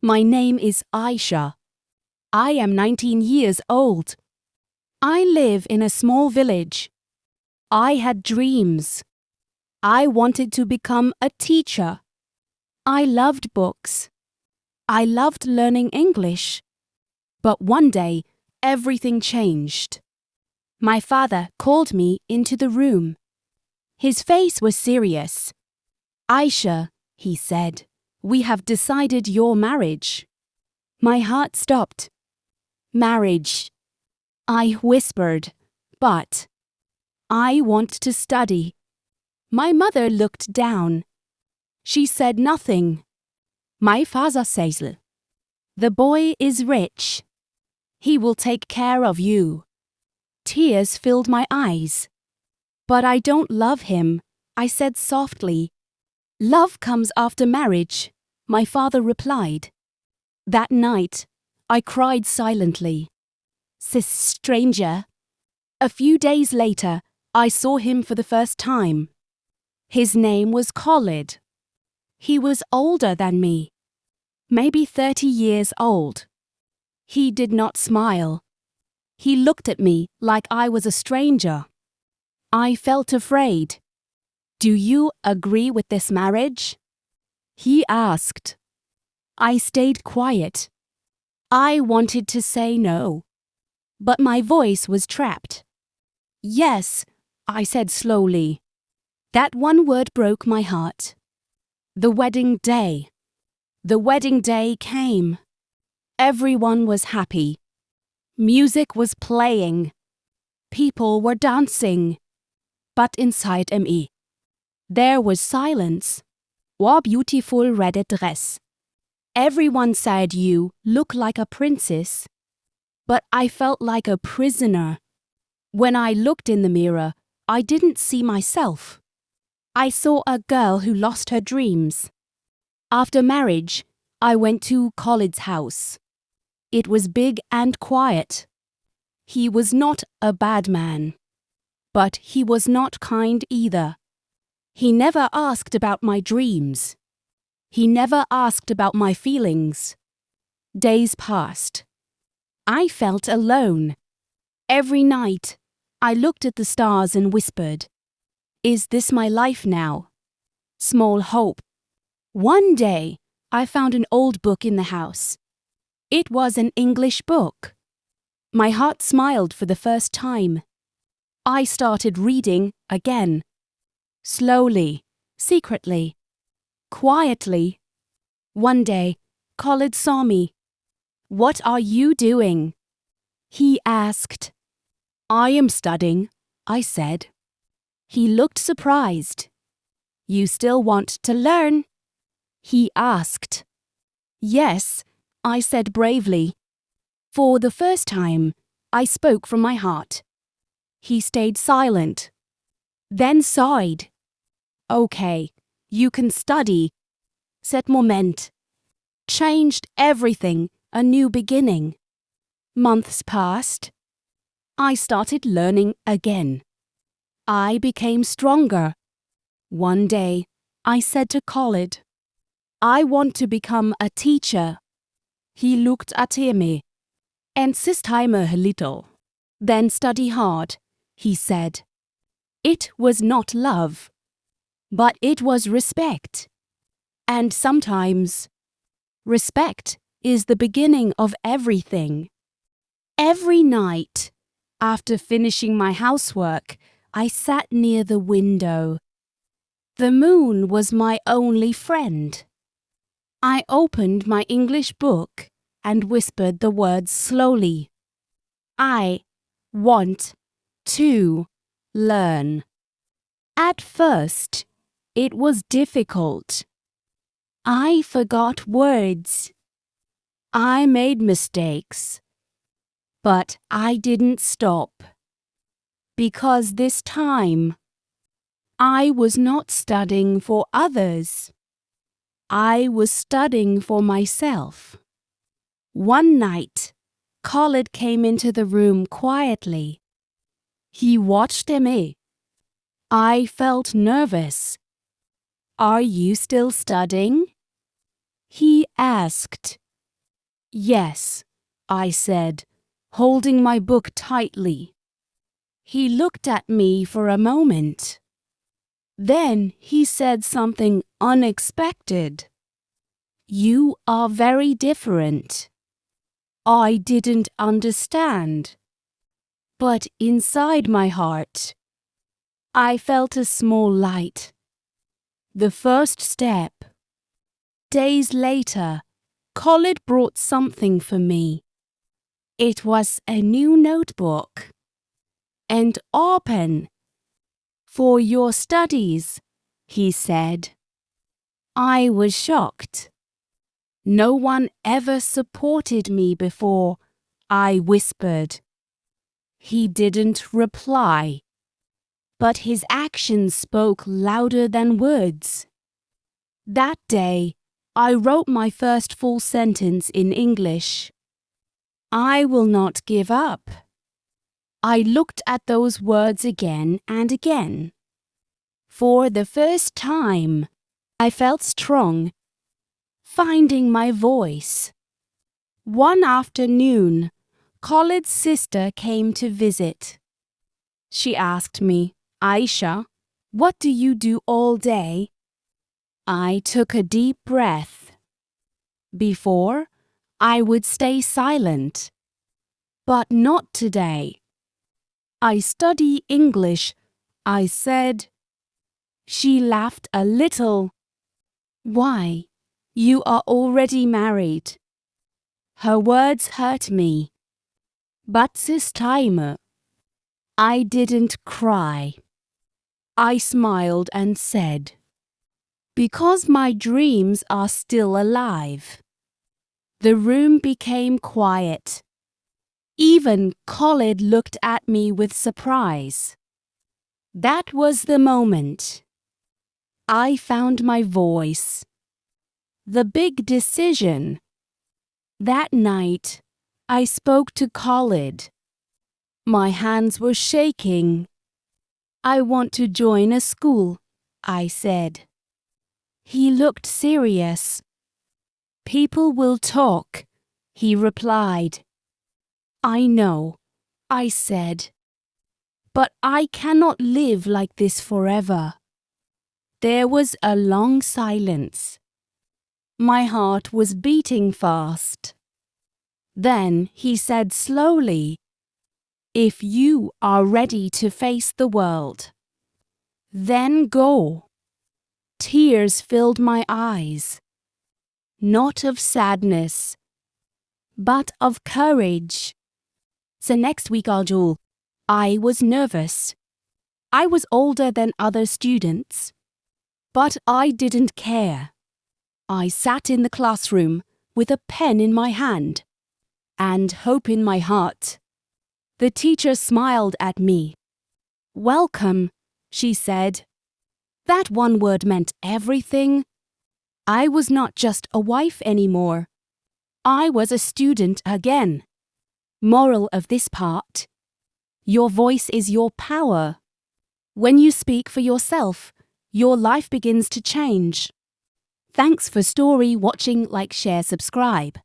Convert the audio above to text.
My name is Aisha. I am 19 years old. I live in a small village. I had dreams. I wanted to become a teacher. I loved books. I loved learning English. But one day, everything changed. My father called me into the room. His face was serious. "Aisha," he said, "we have decided your marriage." My heart stopped. "Marriage," I whispered, "but I want to study." My mother looked down. She said nothing. My father says, "The boy is rich. He will take care of you." Tears filled my eyes. "But I don't love him," I said softly. "Love comes after marriage," my father replied. That night, I cried silently. "Sis stranger." A few days later, I saw him for the first time. His name was Khalid. He was older than me, maybe 30 years old. He did not smile. He looked at me like I was a stranger. I felt afraid. "Do you agree with this marriage?" he asked. I stayed quiet. I wanted to say no, but my voice was trapped. "Yes," I said slowly. That one word broke my heart. The wedding day. The wedding day came. Everyone was happy. Music was playing. People were dancing. But inside me, there was silence. "What beautiful red dress." Everyone said you look like a princess. But I felt like a prisoner. When I looked in the mirror, I didn't see myself. I saw a girl who lost her dreams. After marriage, I went to Khalid's house. It was big and quiet. He was not a bad man, but he was not kind either. He never asked about my dreams. He never asked about my feelings. Days passed. I felt alone. Every night, I looked at the stars and whispered, "Is this my life now?" Small hope. One day, I found an old book in the house. It was an English book. My heart smiled for the first time. I started reading again. Slowly, secretly, quietly. One day, Khalid saw me. "What are you doing?" he asked. "I am studying," I said. He looked surprised. "You still want to learn?" he asked. "Yes," I said bravely. For the first time, I spoke from my heart. He stayed silent, then sighed. "Okay, you can study." Cet moment changed everything, a new beginning. Months passed. I started learning again. I became stronger. One day, I said to Khalid, "I want to become a teacher." He looked at me. "Insist time a little. Then study hard," he said. It was not love, but it was respect. And sometimes, respect is the beginning of everything. Every night, after finishing my housework, I sat near the window. The moon was my only friend. I opened my English book and whispered the words slowly. "I want to learn." At first, it was difficult. I forgot words. I made mistakes. But I didn't stop. Because this time, I was not studying for others. I was studying for myself. One night, Khalid came into the room quietly. He watched me. I felt nervous. "Are you still studying?" he asked. Yes, I said, holding my book tightly. He looked at me for a moment. Then he said something unexpected. You are very different. I didn't understand. But inside my heart, I felt a small light. The first step. Days later, Khalid brought something for me. It was a new notebook and a pen. For your studies, he said. I was shocked. No one ever supported me before, I whispered. He didn't reply, but his actions spoke louder than words. That day, I wrote my first full sentence in English. I will not give up. I looked at those words again and again. For the first time, I felt strong, finding my voice. One afternoon, Khalid's sister came to visit. She asked me, Aisha, what do you do all day? I took a deep breath. Before, I would stay silent. But not today. I study English, I said. She laughed a little. Why? You are already married. Her words hurt me. But this time, I didn't cry. I smiled and said, because my dreams are still alive. The room became quiet. Even Khalid looked at me with surprise. That was the moment. I found my voice. The big decision. That night, I spoke to Khalid. My hands were shaking. I want to join a school, I said. He looked serious. People will talk, he replied. I know, I said. But I cannot live like this forever. There was a long silence. My heart was beating fast. Then he said slowly, if you are ready to face the world, then go. Tears filled my eyes, not of sadness, but of courage. So next week, Arjul, I was nervous. I was older than other students, but I didn't care. I sat in the classroom with a pen in my hand and hope in my heart. The teacher smiled at me. Welcome, she said. That one word meant everything. I was not just a wife anymore. I was a student again. Moral of this part: your voice is your power. When you speak for yourself, your life begins to change. Thanks for story watching, like, share, subscribe.